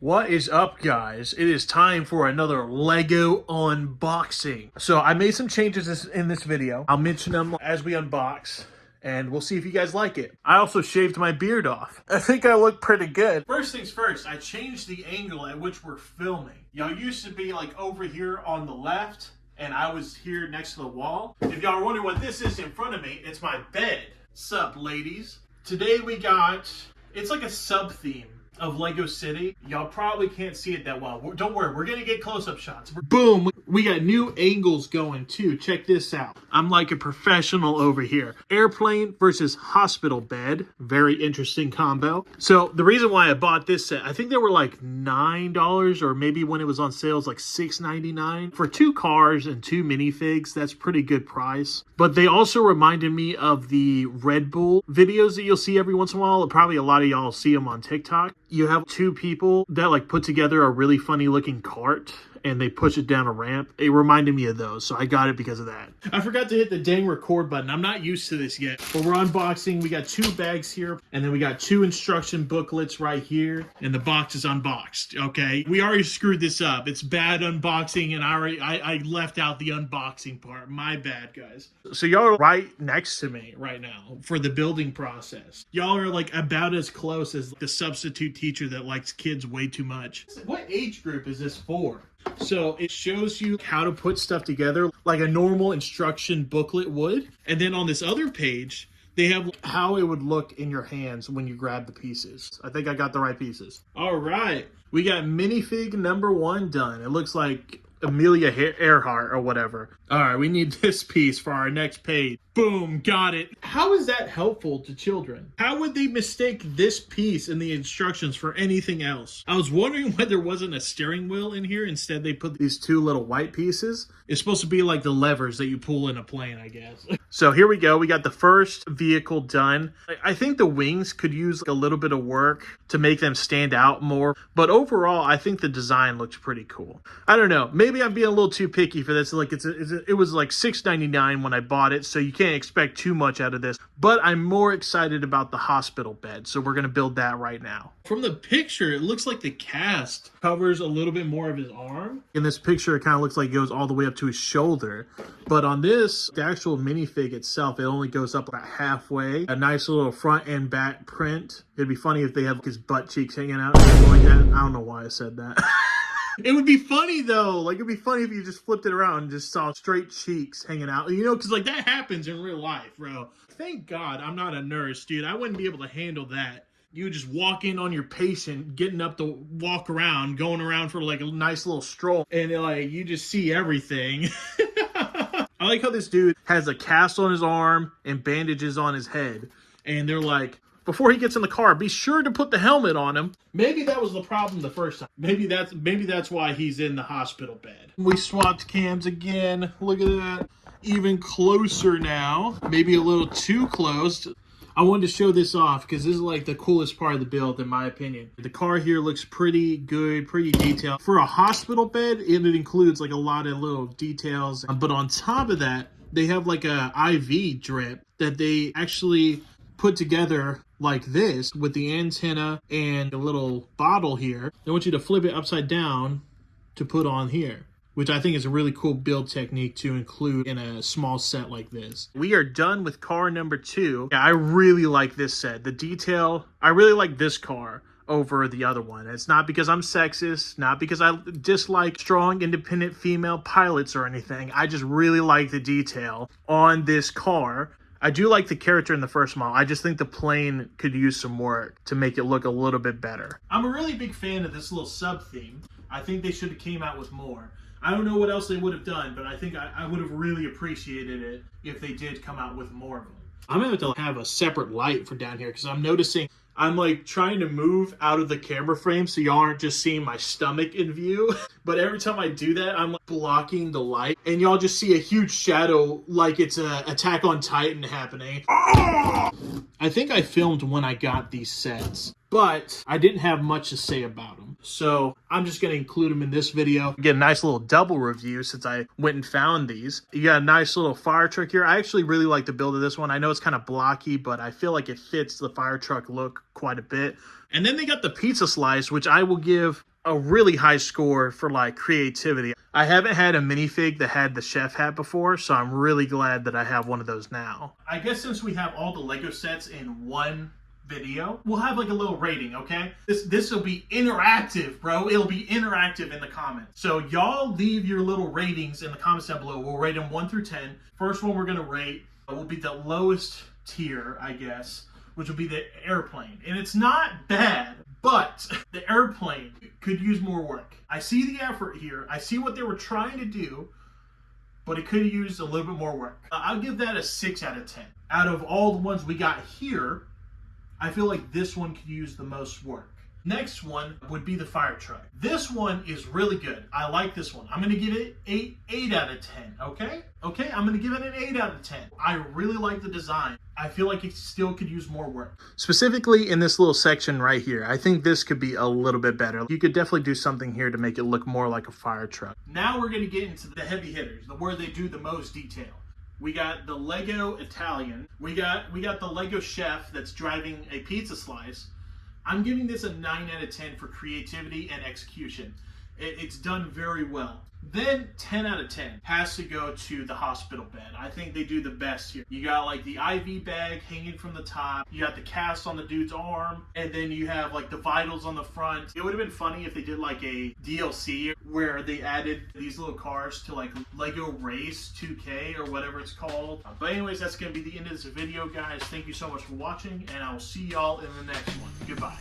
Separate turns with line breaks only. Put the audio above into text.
What is up, guys? It is time for another Lego unboxing. So I made some changes in this video. I'll mention them as we unbox, and we'll see if you guys like it. I also shaved my beard off. I think I look pretty good. First things first, I changed the angle at which we're filming. Y'all used to be like over here on the left, and I was here next to the wall. If y'all are wondering what this is in front of me, it's my bed. Sup, ladies? Today we got, it's like a sub-theme of Lego City. Y'all probably can't see it that well. Don't worry, we're gonna get close-up shots. Boom! We got new angles going too. Check this out. I'm like a professional over here. Airplane versus hospital bed. Very interesting combo. So the reason why I bought this set, I think they were like $9, or maybe when it was on sale, it was like $6.99. For 2 cars and 2 minifigs, that's pretty good price. But they also reminded me of the Red Bull videos that you'll see every once in a while. Probably a lot of y'all see them on TikTok. You have 2 people that like put together a really funny looking cart and they push it down a ramp. It reminded me of those, so I got it because of that. I forgot to hit the dang record button. I'm not used to this yet, but we're unboxing. We got 2 bags here, and then we got 2 instruction booklets right here, and the box is unboxed, okay? We already screwed this up. It's bad unboxing, and I left out the unboxing part. My bad, guys. So y'all are right next to me right now for the building process. Y'all are like about as close as the substitute teacher that likes kids way too much. What age group is this for? So it shows you how to put stuff together like a normal instruction booklet would. And then on this other page, they have how it would look in your hands when you grab the pieces. I think I got the right pieces. All right. We got minifig number 1 done. It looks like Amelia Earhart or whatever. All right, we need this piece for our next page. Boom, got it. How is that helpful to children? How would they mistake this piece in the instructions for anything else? I was wondering why there wasn't a steering wheel in here. Instead, they put these 2 little white pieces. It's supposed to be like the levers that you pull in a plane, I guess. So here we go. We got the first vehicle done. I think the wings could use a little bit of work to make them stand out more. But overall, I think the design looks pretty cool. I don't know. Maybe I'm being a little too picky for this. Like it was like $6.99 when I bought it, so you can't expect too much out of this. But I'm more excited about the hospital bed, so we're going to build that right now. From the picture, it looks like the cast covers a little bit more of his arm. In this picture, it kind of looks like it goes all the way up to his shoulder. But on this, the actual minifig itself, it only goes up about halfway. A nice little front and back print. It'd be funny if they have his butt cheeks hanging out or something like that. I don't know why I said that. It would be funny though. Like it'd be funny if you just flipped it around and just saw straight cheeks hanging out. You know, because like that happens in real life, bro. Thank God I'm not a nurse, dude. I wouldn't be able to handle that. You would just walk in on your patient, getting up to walk around, going around for like a nice little stroll, and like you just see everything. I like how this dude has a cast on his arm and bandages on his head, and they're like, before he gets in the car, be sure to put the helmet on him. Maybe that was the problem the first time. Maybe that's why he's in the hospital bed. We swapped cams again. Look at that. Even closer now. Maybe a little too close. I wanted to show this off because this is like the coolest part of the build in my opinion. The car here looks pretty good, pretty detailed. For a hospital bed, it includes like a lot of little details. But on top of that, they have like a IV drip that they actually put together like this with the antenna and a little bottle here. They want you to flip it upside down to put on here, which I think is a really cool build technique to include in a small set like this. We are done with car number 2. Yeah, I really like this set. The detail, I really like this car over the other one. It's not because I'm sexist, not because I dislike strong, independent female pilots or anything. I just really like the detail on this car. I do like the character in the first model. I just think the plane could use some work to make it look a little bit better. I'm a really big fan of this little sub-theme. I think they should have came out with more. I don't know what else they would have done, but I think I would have really appreciated it if they did come out with more of them. I'm going to have a separate light for down here because I'm noticing I'm like trying to move out of the camera frame so y'all aren't just seeing my stomach in view. But every time I do that, I'm like blocking the light and y'all just see a huge shadow like it's a Attack on Titan happening. I think I filmed when I got these sets, but I didn't have much to say about them. So I'm just going to include them in this video. Get a nice little double review since I went and found these. You got a nice little fire truck here. I actually really like the build of this one. I know it's kind of blocky, but I feel like it fits the fire truck look quite a bit. And then they got the pizza slice, which I will give a really high score for like creativity. I haven't had a minifig that had the chef hat before, so I'm really glad that I have one of those now. I guess since we have all the Lego sets in one video, we'll have like a little rating, okay? This will be interactive, bro. It'll be interactive in the comments. So y'all leave your little ratings in the comments down below. We'll rate them 1 through 10. First one we're gonna rate will be the lowest tier, I guess, which will be the airplane. And it's not bad, but the airplane could use more work. I see the effort here. I see what they were trying to do, but it could have used a little bit more work. I'll give that a 6 out of 10. Out of all the ones we got here, I feel like this one could use the most work. Next one would be the fire truck. This one is really good. I like this one. I'm going to give it 8 out of 10, okay? Okay, I'm going to give it an 8 out of 10. I really like the design. I feel like it still could use more work. Specifically in this little section right here, I think this could be a little bit better. You could definitely do something here to make it look more like a fire truck. Now we're going to get into the heavy hitters, where they do the most detail. We got the Lego Italian. We got the Lego chef that's driving a pizza slice. I'm giving this a 9 out of 10 for creativity and execution. It's done very well. Then 10 out of 10 has to go to the hospital bed. I think they do the best here. You got like the IV bag hanging from the top. You got the cast on the dude's arm. And then you have like the vitals on the front. It would have been funny if they did like a DLC where they added these little cars to like Lego Race 2K or whatever it's called. But anyways, that's going to be the end of this video, guys. Thank you so much for watching, and I will see y'all in the next one. Goodbye.